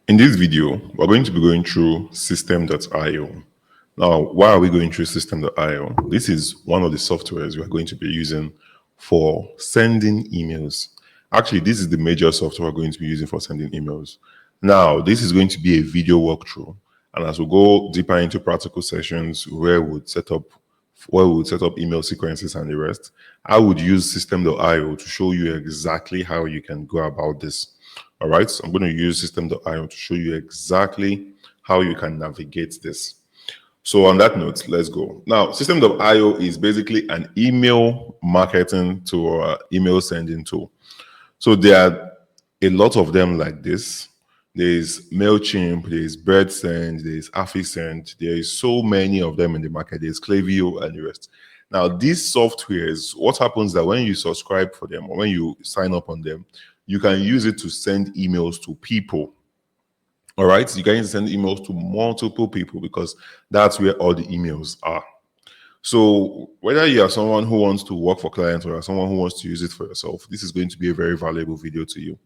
In this video, we're going to be going through systeme.io. Now, why are we going through systeme.io? This is one of the softwares we are going to be using for sending emails. Actually, this is the major software we're going to be using for sending emails. Now, this is going to be a video walkthrough. And as we go deeper into practical sessions where we would set up email sequences and the rest, I would use systeme.io to show you exactly how you can go about this. All right, so I'm going to use systeme.io to show you exactly how you can navigate this. So on that note, let's go. Now, systeme.io is basically an email marketing tool or email sending tool. So there are a lot of them like this. There's MailChimp, there's BirdSend, there's AffiSend. There is so many of them in the market. There's Klaviyo and the rest. Now, these softwares, what happens that when you subscribe for them or when you sign up on them, you can use it to send emails to people. All right, you can send emails to multiple people because that's where all the emails are. So whether you are someone who wants to work for clients or someone who wants to use it for yourself, this is going to be a very valuable video to you.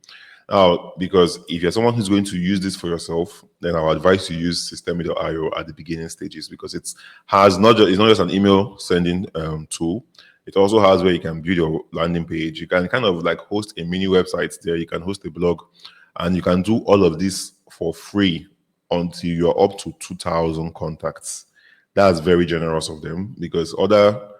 Now, because if you're someone who's going to use this for yourself, then I would advise you use systeme.io at the beginning stages because it's not just an email sending tool. It also has where you can build your landing page. You can kind of like host a mini website there. You can host a blog, and you can do all of this for free until you're up to 2,000 contacts. That's very generous of them because other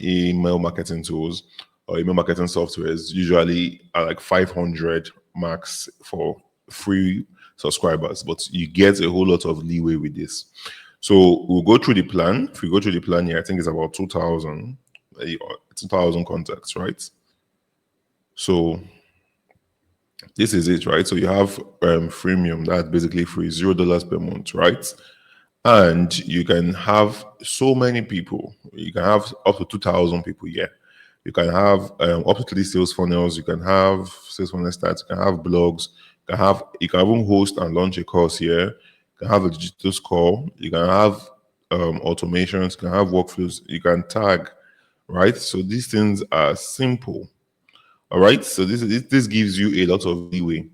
email marketing tools or email marketing softwares usually are like 500 max for free subscribers, but you get a whole lot of leeway with this. So we'll go through the plan. If we go through the plan here, I think it's about 2,000 contacts, right? So this is it, right? So you have freemium, that's basically free, $0 per month, right? And you can have so many people. You can have up to 2,000 people here. You can have up to 3 sales funnels. You can have sales funnel stats. You can have blogs. You can even host and launch a course here. You can have a digital score. You can have automations. You can have workflows. You can tag, right? So these things are simple. All right. So this gives you a lot of leeway.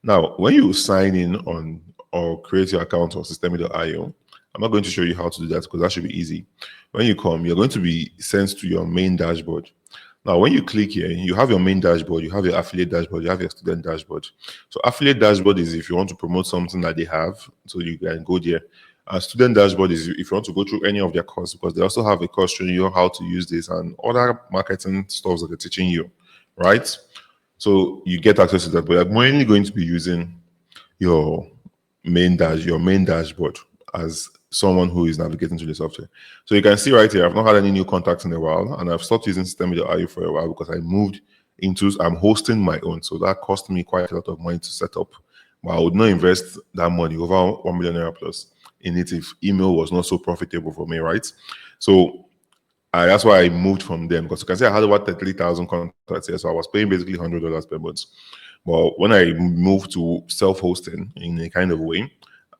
Now, when you sign in on or create your account on systeme.io, I'm not going to show you how to do that because that should be easy. When you come, you're going to be sent to your main dashboard. Now, when you click here, you have your main dashboard, you have your affiliate dashboard, you have your student dashboard. So affiliate dashboard is if you want to promote something that they have, so you can go there. Student dashboard is if you want to go through any of their courses because they also have a course showing you how to use this and other marketing stuff that they're teaching you, right? So you get access to that, but I'm mainly going to be using your main dashboard as someone who is navigating through the software. So you can see right here, I've not had any new contacts in a while, and I've stopped using systeme.io for a while because I'm hosting my own. So that cost me quite a lot of money to set up. But I would not invest that money, over 1 million naira plus, in it if email was not so profitable for me, right? So that's why I moved from them because you can see I had about 33,000 contacts here, so I was paying basically $100 per month. But when I moved to self-hosting in a kind of way,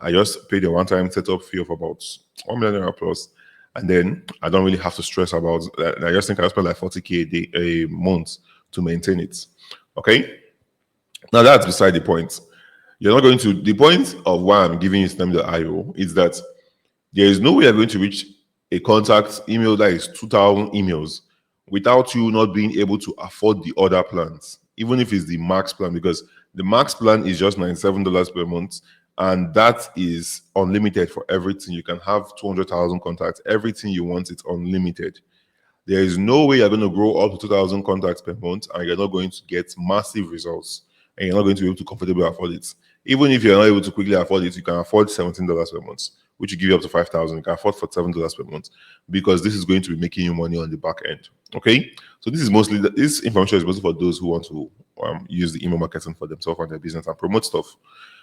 I just paid a one-time setup fee of about 1 million naira plus, and then I don't really have to stress about that. I just think I spend like 40K a month to maintain it. Okay, now that's beside the point. You're not going to. The point of why I'm giving you systeme.io is that there is no way you're going to reach a contact email that is 2,000 emails without you not being able to afford the other plans, even if it's the max plan, because the max plan is just $97 per month, and that is unlimited for everything. You can have 200,000 contacts, everything you want, it's unlimited. There is no way you're going to grow up to 2,000 contacts per month and you're not going to get massive results and you're not going to be able to comfortably afford it. Even if you're not able to quickly afford it, you can afford $17 per month, which will give you up to 5,000. You can afford $47 per month because this is going to be making you money on the back end. Okay, so this information is mostly for those who want to use the email marketing for themselves and their business and promote stuff.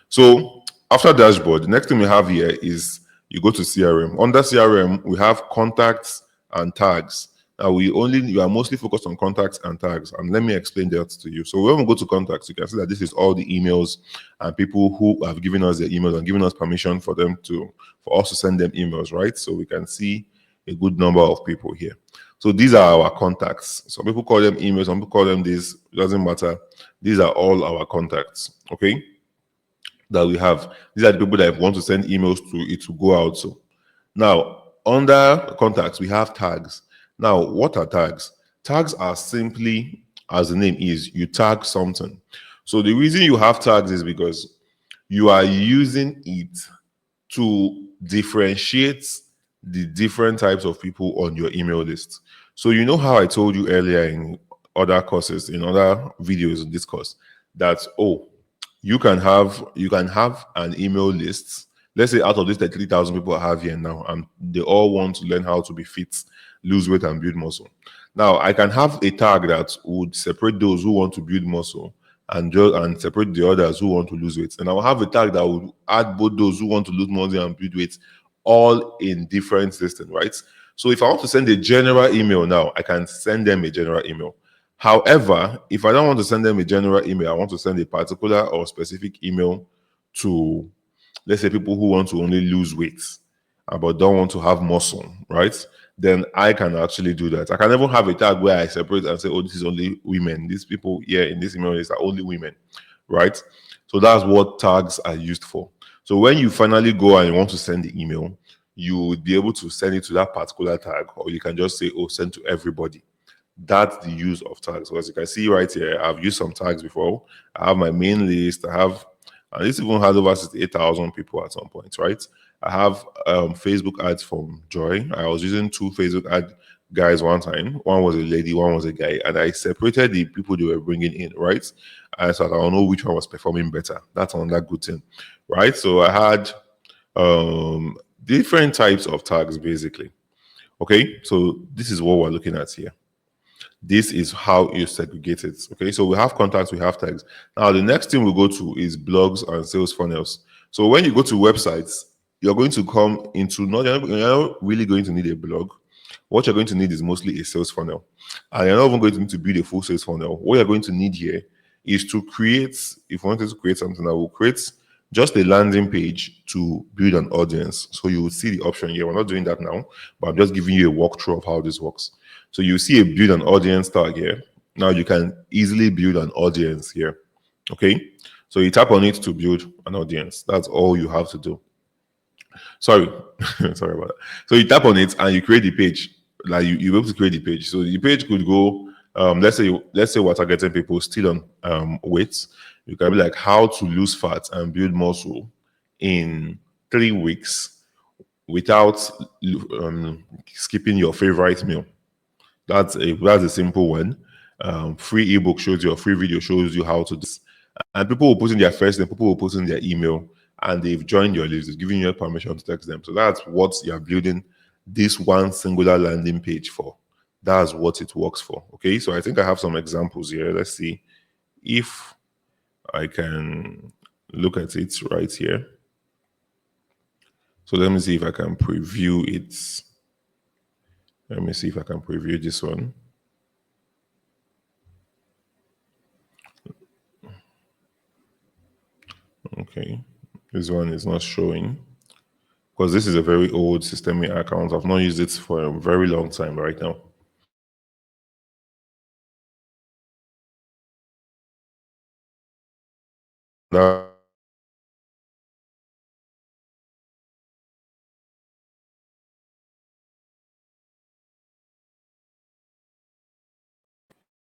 So after dashboard, the next thing we have here is you go to CRM. Under CRM, we have contacts and tags. Now you are mostly focused on contacts and tags, and let me explain that to you. So when we go to contacts, you can see that this is all the emails and people who have given us their emails and given us permission for us to send them emails, right? So we can see a good number of people here. So these are our contacts. Some people call them emails, some people call them this. It doesn't matter. These are all our contacts. Okay. that we have. These are the people that want to send emails to it to go out. So now under contacts, we have tags. Now, what are tags? Tags are simply, as the name is, you tag something. So the reason you have tags is because you are using it to differentiate the different types of people on your email list. So you know how I told you earlier in other courses, in other videos in this course, that you can have an email list. Let's say out of these 33,000 people I have here now, and they all want to learn how to be fit, lose weight, and build muscle. Now I can have a tag that would separate those who want to build muscle and separate the others who want to lose weight. And I'll have a tag that would add both those who want to lose muscle and build weight all in different systems, right? So if I want to send a general email now, I can send them a general email. However, if I don't want to send them a general email, I want to send a particular or specific email to, let's say, people who want to only lose weight but don't want to have muscle, right? Then I can actually do that. I can even have a tag where I separate and say, oh, this is only women. These people here in this email list are only women, right? So that's what tags are used for. So when you finally go and you want to send the email, you would be able to send it to that particular tag, or you can just say, oh, send to everybody. That's the use of tags. So as you can see right here, I've used some tags before. I have my main list. And this even had over 68,000 people at some point, right? I have Facebook ads from Joy. I was using two Facebook ad guys one time. One was a lady, one was a guy, and I separated the people they were bringing in, right? And so I don't know which one was performing better. That's another good thing, right? So I had different types of tags basically. Okay, so this is what we're looking at here. This is how you segregate it. Okay, so we have contacts, we have tags. Now, the next thing we go to is blogs and sales funnels. So when you go to websites, you're going to come into you're not really going to need a blog. What you're going to need is mostly a sales funnel. And you're not even going to need to build a full sales funnel. What you're going to need here is to create, if you wanted to create something, I will create just a landing page to build an audience. So you will see the option here. We're not doing that now, but I'm just giving you a walkthrough of how this works. So you see a build an audience tag here. Now you can easily build an audience here. Okay. So you tap on it to build an audience. That's all you have to do. Sorry, sorry about that. So you tap on it and you create the page. Like you're able to create the page. So the page could go, let's say we're targeting people still on weight. You can be like how to lose fat and build muscle in 3 weeks without skipping your favorite meal. That's a simple one. Free ebook shows you, or free video shows you how to do this. And people will put in their first name, people will put in their email, and they've joined your list. It's giving you permission to text them. So that's what you're building this one singular landing page for. That's what it works for. Okay, so I think I have some examples here. Let's see if I can look at it right here. So let me see if I can preview it. Let me see if I can preview this one. Okay, this one is not showing because this is a very old systeme account. I've not used it for a very long time right now. Now,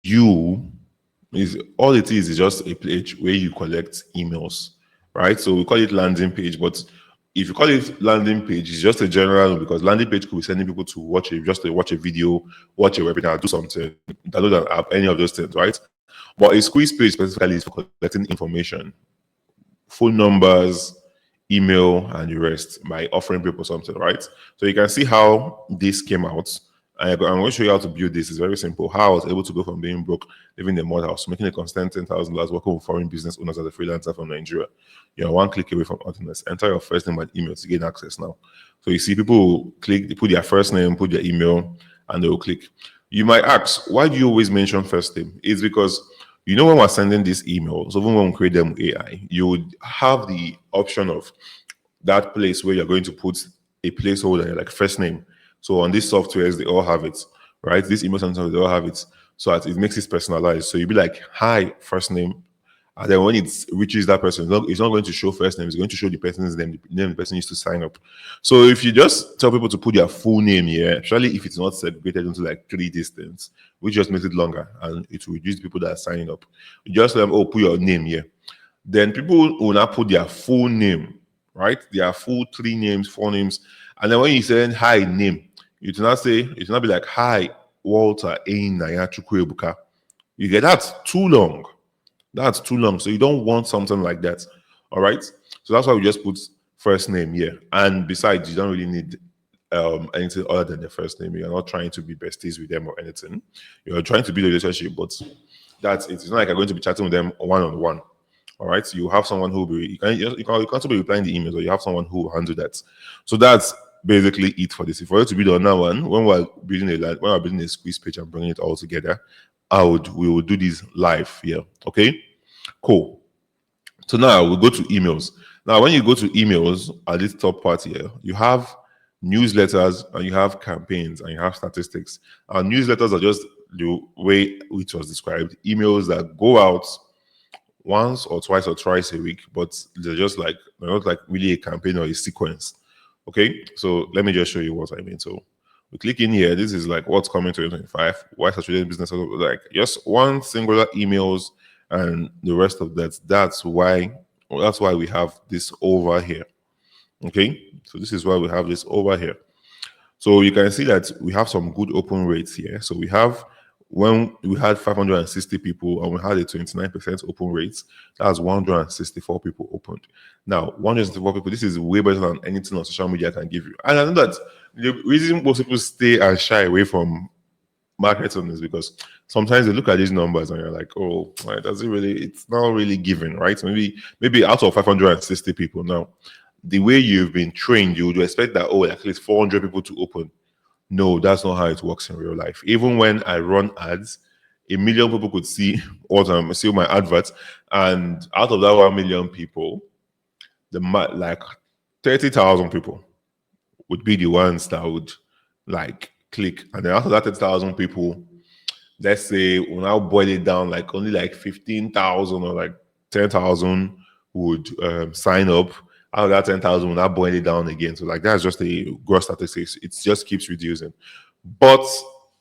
you is all it is just a page where you collect emails, right? So we call it landing page, but if you call it landing page, it's just a general, because landing page could be sending people to watch a video, watch a webinar, do something, download an app, any of those things, right? But a squeeze page specifically is for collecting information, phone numbers, email, and the rest by offering people something, right? So you can see how this came out. I'm going to show you how to build this. It's very simple. How I was able to go from being broke, living in a mud house, making a constant $10,000, working with foreign business owners as a freelancer from Nigeria. You're one click away from nothingness. Enter your first name and email to gain access now. So you see people click, they put their first name, put their email, and they will click. You might ask, why do you always mention first name? It's because when we're sending these emails, even when we create them with AI, you would have the option of that place where you're going to put a placeholder like first name. So on these softwares, they all have it, right? These email centers, they all have it. So that it makes it personalized. So you'd be like, hi, first name, And then when it reaches that person, it's not going to show first name, it's going to show the person's name, the name the person used to sign up. So if you just tell people to put their full name here, especially if it's not segregated into like 3 distance, which just makes it longer and it will reduce people that are signing up. You just tell them, oh, put your name here. Then people will now put their full name, right? Their full 3 names, 4 names. And then when you say hi name, you do not say, it will not be like, hi, Walter Einaya Chukwuebuka. You get that's too long. That's too long. So you don't want something like that. All right. So that's why we just put first name here. And besides, you don't really need anything other than the first name. You're not trying to be besties with them or anything. You're trying to build a relationship, but that's it. It's not like you're going to be chatting with them one on one. All right. So you have someone who will be you can also be replying the emails, or you have someone who will handle that. So that's basically it for this. If we were to build another one, when we're building a squeeze page and bringing it all together, we will do this live here. Okay, cool. So now we'll go to emails. Now, when you go to emails at this top part here, you have newsletters and you have campaigns and you have statistics. Our newsletters are just the way it was described. Emails that go out once or twice or thrice a week, but they're not like really a campaign or a sequence. Okay, so let me just show you what I mean. So we click in here. This is like what's coming 2025. Why saturated business? Like just one singular emails and the rest of that. That's why we have this over here. Okay, so this is why we have this over here. So you can see that we have some good open rates here. So we have when we had 560 people and we had a 29% open rate, that's 164 people opened. Now, 164 people, this is way better than anything on social media can give you. And I know that the reason most people stay and shy away from marketing is because sometimes they look at these numbers and you're like, oh, does it really? It's not really given, right? Maybe out of 560 people now, the way you've been trained, you would expect that, oh, at least 400 people to open. No, that's not how it works in real life. Even when I run ads, 1 million people could see see my adverts, and out of that 1 million people, like 30,000 people would be the ones that would like click, and then after that 30,000 people, let's say we'll now boil it down, like only like 15,000 or like 10,000 would sign up. Out of that 10,000, we'll now boil it down again. So like that's just a gross statistics. It just keeps reducing, but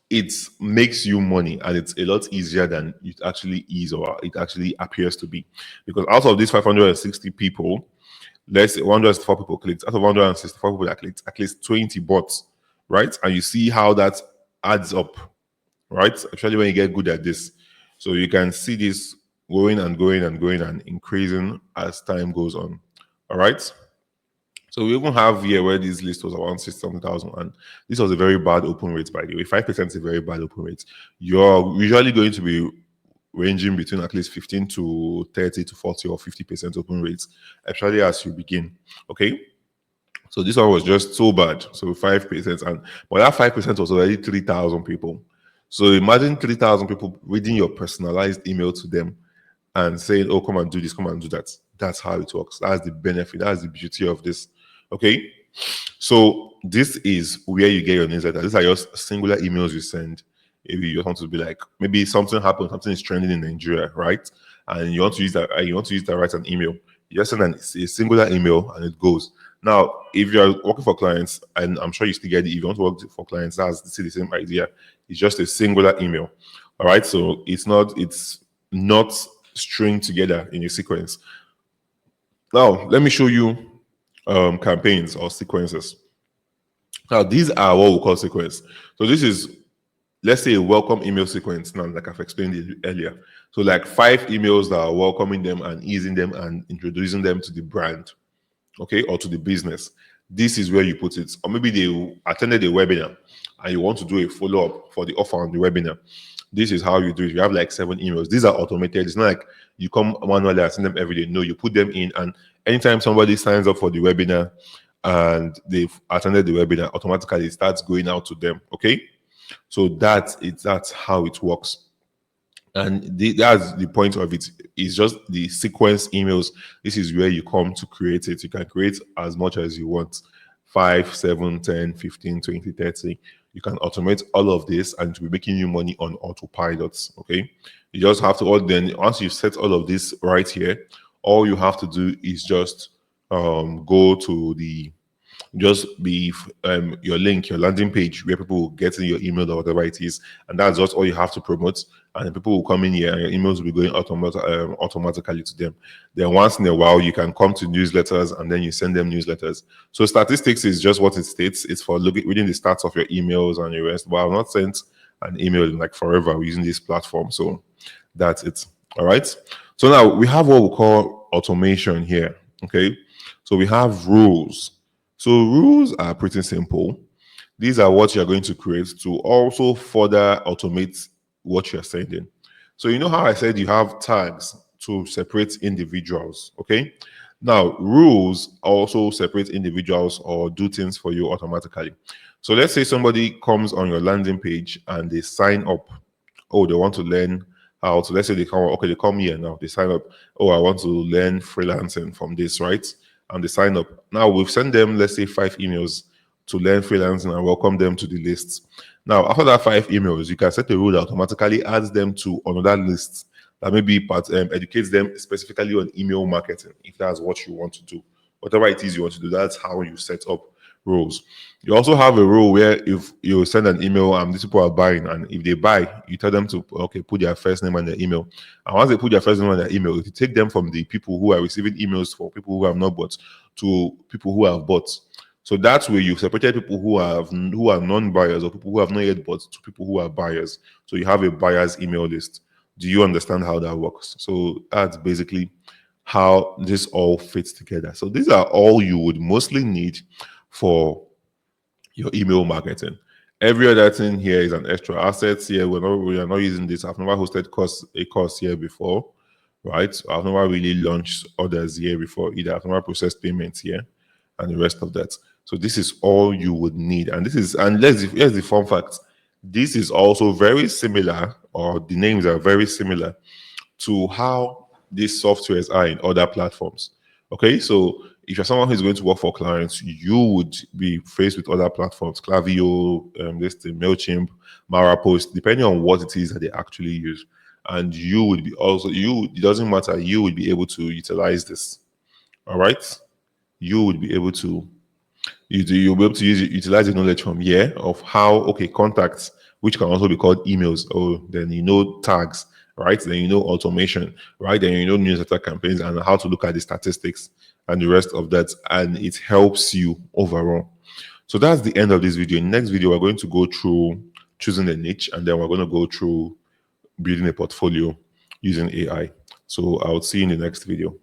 it makes you money, and it's a lot easier than it actually is, or it actually appears to be. Because out of these 560 people, let's say 164 people clicked. Out of 164 people that clicked, at least 20 bots, right? And you see how that adds up, right? Especially when you get good at this. So you can see this going and going and going and increasing as time goes on. All right. So we even have here where this list was around 60,000, and this was a very bad open rate, by the way. 5% is a very bad open rate. You're usually going to be ranging between at least 15 to 30 to 40 or 50% open rates, especially as you begin. Okay. So this one was just so bad. So 5%, but that 5% was already 3,000 people. So imagine 3,000 people reading your personalized email to them and saying, oh, come and do this, come and do that. That's how it works. That's the benefit. That's the beauty of this. Okay. So this is where you get your newsletter. These are just singular emails you send. Maybe you want to be like, maybe something happened, something is trending in Nigeria, right? And you want to use that, write an email. You just send a singular email and it goes. Now, if you're working for clients, and I'm sure you still get it, if you want to work for clients, that's the same idea. It's just a singular email. All right. So it's not stringed together in a sequence. Now, let me show you campaigns or sequences. Now, these are what we call sequence. So this is, let's say, a welcome email sequence. Now, like I've explained it earlier. So like 5 emails that are welcoming them and easing them and introducing them to the brand, okay, or to the business. This is where you put it. Or maybe they attended a webinar and you want to do a follow-up for the offer on the webinar. This is how you do it. You have like 7 emails. These are automated. It's not like you come manually and send them every day. No, you put them in, and anytime somebody signs up for the webinar and they've attended the webinar, automatically it starts going out to them. Okay, so that's how it works. And that's the point of it. It's just the sequence emails. This is where you come to create it. You can create as much as you want: 5, 7, 10, 15, 20, 30. You can automate all of this and to be making you money on autopilots. Okay. You just have to then once you've set all of this right here, all you have to do is just go to the just be your link, your landing page where people will get in your email or whatever it is, and that's just all you have to promote. And then people will come in here, and your emails will be going automatically to them. Then once in a while, you can come to newsletters, and then you send them newsletters. So statistics is just what it states. It's for looking within the stats of your emails and your rest. But I've not sent an email in like forever using this platform, so that's it. All right. So now we have what we call automation here. Okay. So we have rules. So rules are pretty simple. These are what you're going to create to also further automate what you're sending. So you know how I said you have tags to separate individuals, okay? Now, rules also separate individuals or do things for you automatically. So let's say somebody comes on your landing page and they sign up. Oh, they want to learn how to, let's say they come, okay, they come here now, they sign up. Oh, I want to learn freelancing from this, right? And they sign up. Now we've sent them, let's say, 5 emails to learn freelancing and welcome them to the list. Now, after that 5 emails, you can set a rule that automatically adds them to another list that maybe educates them specifically on email marketing, if that's what you want to do. Whatever it is you want to do, that's how you set up rules. You also have a rule where if you send an email and these people are buying, and if they buy, you tell them to put their first name and their email. And once they put their first name and their email, if you take them from the people who are receiving emails for people who have not bought to people who have bought. So that's where you've separated people who are non-buyers or people who have not yet bought to people who are buyers. So you have a buyer's email list. Do you understand how that works? So that's basically how this all fits together. So these are all you would mostly need for your email marketing. Every other thing here is an extra asset here. We are not using this. I've never hosted a course here before, right? I've never really launched orders here before either. I've never processed payments here and the rest of that. So this is all you would need. And here's the fun fact. This is also very similar, or the names are very similar to how these softwares are in other platforms. Okay, so if you're someone who's going to work for clients, you would be faced with other platforms, Klaviyo, MailChimp, MaraPost, depending on what it is that they actually use. And you would be also, it doesn't matter, you would be able to utilize this. All right? You would be able to you'll be able to utilize the knowledge from here of how contacts, which can also be called emails, or then tags, right? Then automation, right? Then newsletter campaigns and how to look at the statistics and the rest of that, and it helps you overall. So that's the end of this video. In the next video, we're going to go through choosing a niche, and then we're going to go through building a portfolio using AI. So I'll see you in the next video.